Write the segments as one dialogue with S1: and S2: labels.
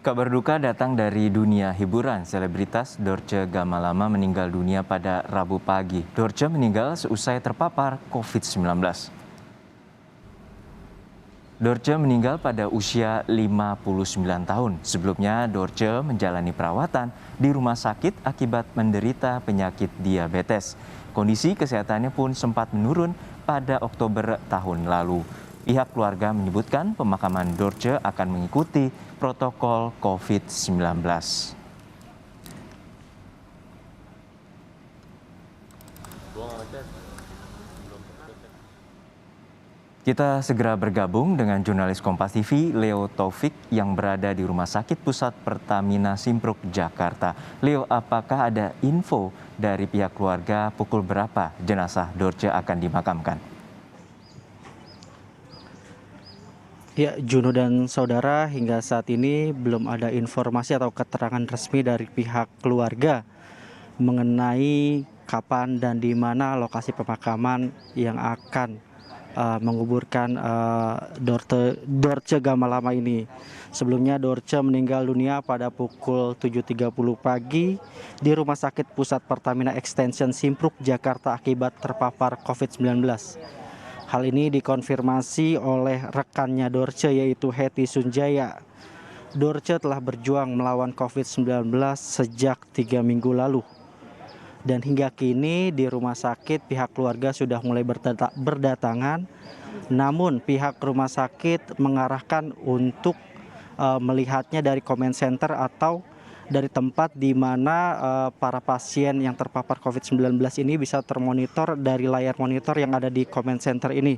S1: Kabar duka datang dari dunia hiburan. Selebritas Dorce Gamalama meninggal dunia pada Rabu pagi. Dorce meninggal seusai terpapar COVID-19. Dorce meninggal pada usia 59 tahun. Sebelumnya Dorce menjalani perawatan di rumah sakit akibat menderita penyakit diabetes. Kondisi kesehatannya pun sempat menurun pada Oktober tahun lalu. Pihak keluarga menyebutkan pemakaman Dorce akan mengikuti protokol COVID-19. Kita segera bergabung dengan jurnalis Kompas TV, Leo Taufik, yang berada di Rumah Sakit Pusat Pertamina Simpruk, Jakarta. Leo, apakah ada info dari pihak keluarga pukul berapa jenazah Dorce akan dimakamkan?
S2: Ya, Juno dan saudara, hingga saat ini belum ada informasi atau keterangan resmi dari pihak keluarga mengenai kapan dan di mana lokasi pemakaman yang akan menguburkan Dorce Gamalama ini. Sebelumnya Dorce meninggal dunia pada pukul 7.30 pagi di Rumah Sakit Pusat Pertamina Extension Simpruk, Jakarta akibat terpapar COVID-19. Hal ini dikonfirmasi oleh rekannya Dorce, yaitu Hetty Sunjaya. Dorce telah berjuang melawan COVID-19 sejak 3 minggu lalu. Dan hingga kini di rumah sakit pihak keluarga sudah mulai berdatangan. Namun pihak rumah sakit mengarahkan untuk melihatnya dari comment center atau dari tempat di mana para pasien yang terpapar COVID-19 ini bisa termonitor dari layar monitor yang ada di comment center ini.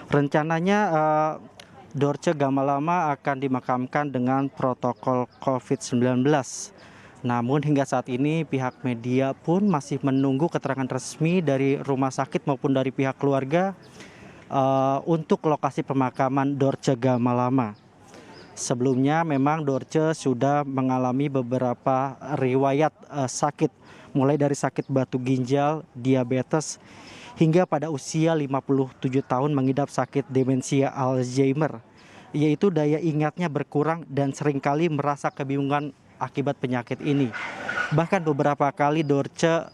S2: Rencananya Dorce Gamalama akan dimakamkan dengan protokol COVID-19. Namun hingga saat ini pihak media pun masih menunggu keterangan resmi dari rumah sakit maupun dari pihak keluarga untuk lokasi pemakaman Dorce Gamalama. Sebelumnya memang Dorce sudah mengalami beberapa riwayat sakit, mulai dari sakit batu ginjal, diabetes, hingga pada usia 57 tahun mengidap sakit demensia Alzheimer, yaitu daya ingatnya berkurang dan seringkali merasa kebingungan akibat penyakit ini. Bahkan beberapa kali Dorce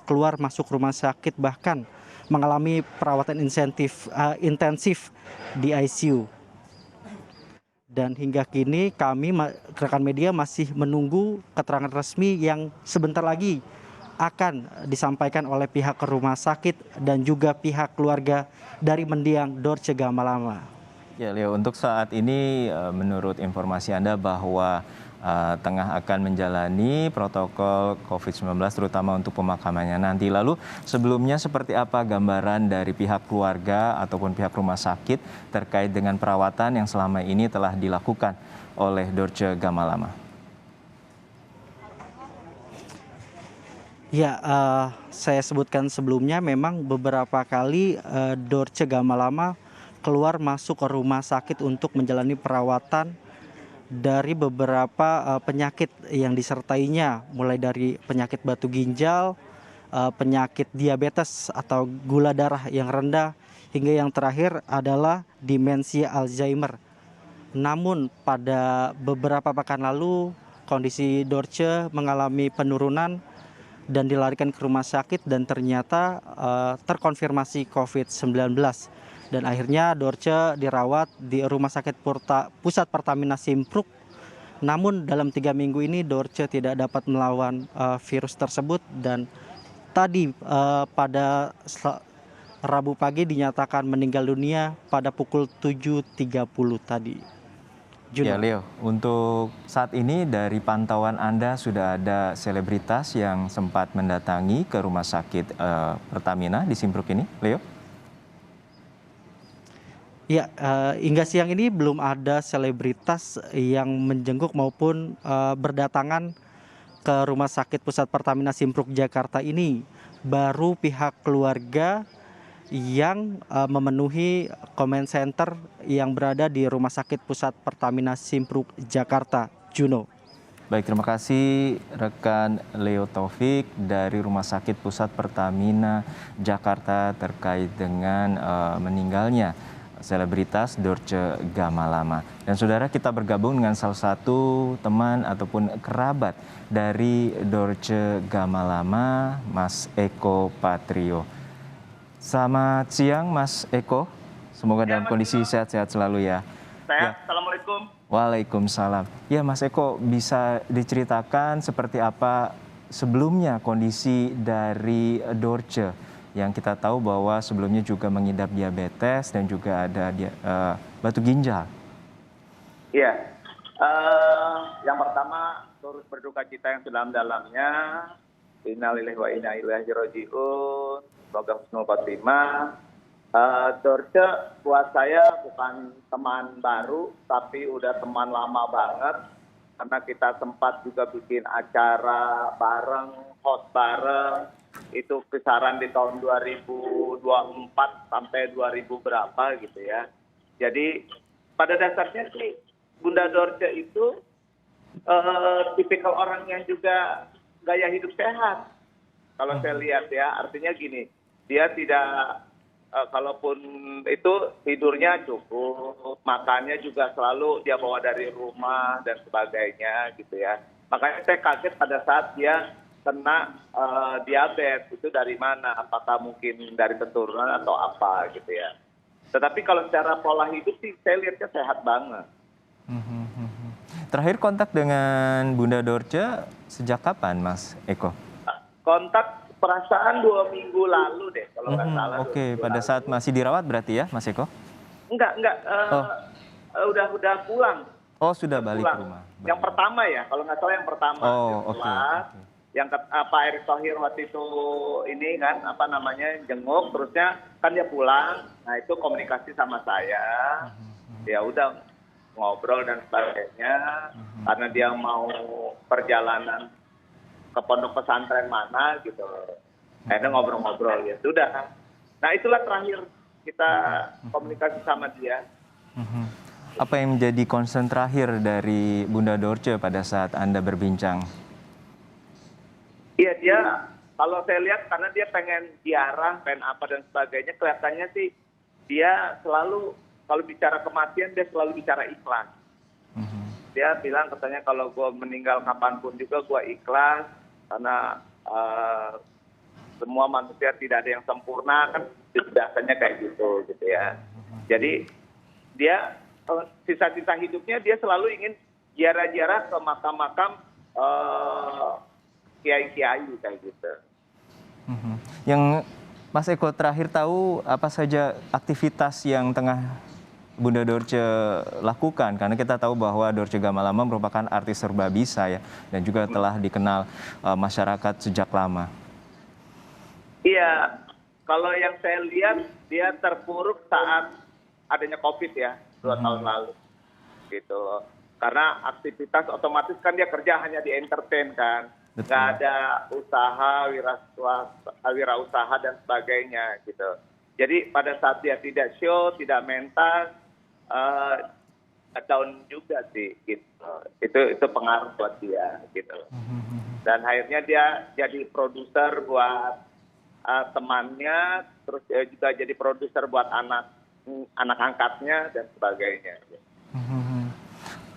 S2: keluar masuk rumah sakit, bahkan mengalami perawatan intensif di ICU. Dan hingga kini kami rekan media masih menunggu keterangan resmi yang sebentar lagi akan disampaikan oleh pihak rumah sakit dan juga pihak keluarga dari mendiang Dorce Gamalama.
S1: Ya, Leo, untuk saat ini menurut informasi Anda bahwa tengah akan menjalani protokol COVID-19 terutama untuk pemakamannya nanti. Lalu sebelumnya seperti apa gambaran dari pihak keluarga ataupun pihak rumah sakit terkait dengan perawatan yang selama ini telah dilakukan oleh Dorce Gamalama?
S2: Ya, saya sebutkan sebelumnya memang beberapa kali Dorce Gamalama keluar masuk ke rumah sakit untuk menjalani perawatan dari beberapa penyakit yang disertainya, mulai dari penyakit batu ginjal, penyakit diabetes atau gula darah yang rendah, hingga yang terakhir adalah demensia Alzheimer. Namun pada beberapa pekan lalu kondisi Dorce mengalami penurunan dan dilarikan ke rumah sakit dan ternyata terkonfirmasi COVID-19. Dan akhirnya Dorce dirawat di Rumah Sakit Pusat Pertamina Simpruk. Namun dalam 3 minggu ini Dorce tidak dapat melawan virus tersebut, dan tadi pada Rabu pagi dinyatakan meninggal dunia pada pukul 7.30 tadi. Juno.
S1: Ya, Leo, untuk saat ini dari pantauan Anda sudah ada selebritas yang sempat mendatangi ke Rumah Sakit Pertamina di Simpruk ini, Leo?
S2: Ya, hingga siang ini belum ada selebritas yang menjenguk maupun berdatangan ke Rumah Sakit Pusat Pertamina Simpruk, Jakarta ini. Baru pihak keluarga yang memenuhi comment center yang berada di Rumah Sakit Pusat Pertamina Simpruk, Jakarta. Juno.
S1: Baik, terima kasih rekan Leo Taufik dari Rumah Sakit Pusat Pertamina Jakarta terkait dengan meninggalnya selebritas Dorce Gamalama. Dan saudara, kita bergabung dengan salah satu teman ataupun kerabat dari Dorce Gamalama, Mas Eko Patrio. Selamat siang Mas Eko, semoga dalam kondisi sehat-sehat selalu ya.
S3: Sehat, Assalamualaikum.
S1: Waalaikumsalam. Ya Mas Eko, bisa diceritakan seperti apa sebelumnya kondisi dari Dorce, yang kita tahu bahwa sebelumnya juga mengidap diabetes dan juga ada batu ginjal.
S3: Iya, yang pertama turut berduka cita yang sedalam-dalamnya. Innalillahi wa inna ilaihi raji'un. Semoga husnul khotimah. Dorce buat saya bukan teman baru, tapi udah teman lama banget. Karena kita sempat juga bikin acara bareng, host bareng. Itu kisaran di tahun 2024 sampai 2000 berapa gitu ya. Jadi pada dasarnya sih Bunda Dorce itu tipikal orang yang juga gaya hidup sehat. Kalau saya lihat ya, artinya gini, dia tidak kalaupun itu tidurnya cukup, makannya juga selalu dia bawa dari rumah dan sebagainya gitu ya. Makanya saya kaget pada saat dia kena diabetes, itu dari mana? Apakah mungkin dari keturunan atau apa gitu ya. Tetapi kalau secara pola hidup sih saya lihatnya sehat banget.
S1: Terakhir kontak dengan Bunda Dorce sejak kapan Mas Eko?
S3: Kontak perasaan 2 minggu lalu deh kalau nggak salah.
S1: Oke, pada saat masih dirawat berarti ya Mas Eko?
S3: Enggak. Udah pulang.
S1: Oh, sudah balik ke rumah.
S3: Yang pertama ya, kalau nggak salah yang pertama.
S1: Oh, oke.
S3: Yang Pak Erick Thohir waktu itu ini kan jenguk, terusnya kan dia pulang. Nah itu komunikasi sama saya. Ya udah ngobrol dan sebagainya. Karena dia mau perjalanan ke pondok pesantren mana gitu. Akhirnya ngobrol-ngobrol ya sudah. Nah itulah terakhir kita komunikasi sama dia.
S1: Apa yang menjadi concern terakhir dari Bunda Dorce pada saat Anda berbincang?
S3: Iya, dia kalau saya lihat karena dia pengen ziarah, pengen apa dan sebagainya, kelihatannya sih dia selalu kalau bicara kematian dia selalu bicara ikhlas. Dia bilang katanya kalau gue meninggal kapanpun juga gue ikhlas karena semua manusia tidak ada yang sempurna kan biasanya kayak gitu ya. Jadi dia sisa-sisa hidupnya dia selalu ingin ziarah-ziarah ke makam-makam kiai-kiai kayak gitu.
S1: Yang Mas Eko terakhir tahu apa saja aktivitas yang tengah Bunda Dorce lakukan? Karena kita tahu bahwa Dorce Gamalama merupakan artis serba bisa ya, dan juga telah dikenal masyarakat sejak lama.
S3: Iya, kalau yang saya lihat dia terpuruk saat adanya COVID ya, 2 tahun lalu. Gitu. Karena aktivitas otomatis kan dia kerja hanya di entertain kan. Nggak ada usaha, wirausaha dan sebagainya gitu. Jadi pada saat dia tidak show, tidak mentas, down juga sih gitu. Itu pengaruh buat dia gitu. Dan akhirnya dia jadi produser buat temannya, terus juga jadi produser buat anak angkatnya dan sebagainya.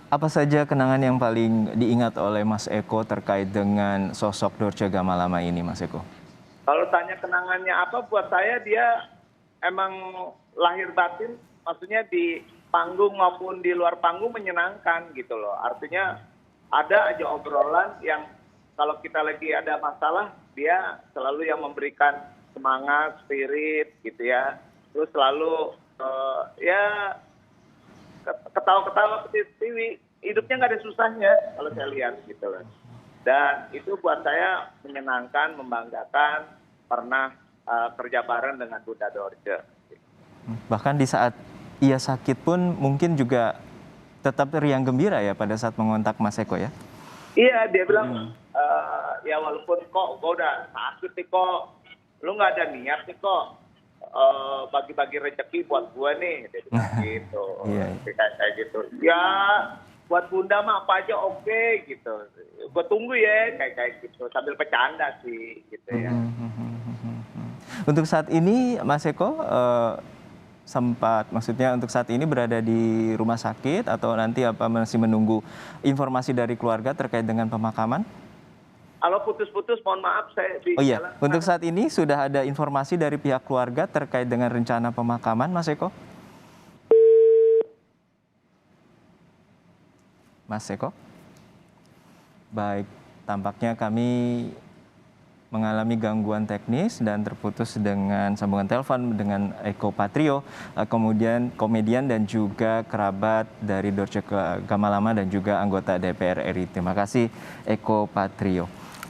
S1: Apa saja kenangan yang paling diingat oleh Mas Eko terkait dengan sosok Dorce Gamalama ini, Mas Eko?
S3: Kalau tanya kenangannya apa, buat saya dia emang lahir batin, maksudnya di panggung maupun di luar panggung menyenangkan gitu loh. Artinya ada aja obrolan yang kalau kita lagi ada masalah, dia selalu yang memberikan semangat, spirit gitu ya. Terus selalu ketawa-ketawa ketiwi, hidupnya nggak ada susahnya kalau saya lihat gitu loh. Dan itu buat saya menyenangkan, membanggakan, pernah kerja bareng dengan Bunda Dorce.
S1: Bahkan di saat ia sakit pun mungkin juga tetap riang gembira ya pada saat mengontak Mas Eko ya?
S3: Iya, dia bilang, ya walaupun kok gue udah sakit nih kok, lu nggak ada niat nih kok. Bagi-bagi rezeki buat gue nih, gitu. Kayak gitu. Ya, buat Bunda mah apa aja oke, gitu. Gue tunggu ya, kayak gitu. Sambil bercanda sih, gitu ya.
S1: Untuk saat ini, Mas Eko, maksudnya untuk saat ini berada di rumah sakit atau nanti apa masih menunggu informasi dari keluarga terkait dengan pemakaman?
S3: Kalau putus-putus, mohon maaf saya di
S1: Oh iya,
S3: jalan.
S1: untuk saat ini sudah ada informasi dari pihak keluarga terkait dengan rencana pemakaman, Mas Eko? Mas Eko? Baik, tampaknya kami mengalami gangguan teknis dan terputus dengan sambungan telepon dengan Eko Patrio, kemudian komedian dan juga kerabat dari Dorce Gamalama dan juga anggota DPR RI. Terima kasih Eko Patrio.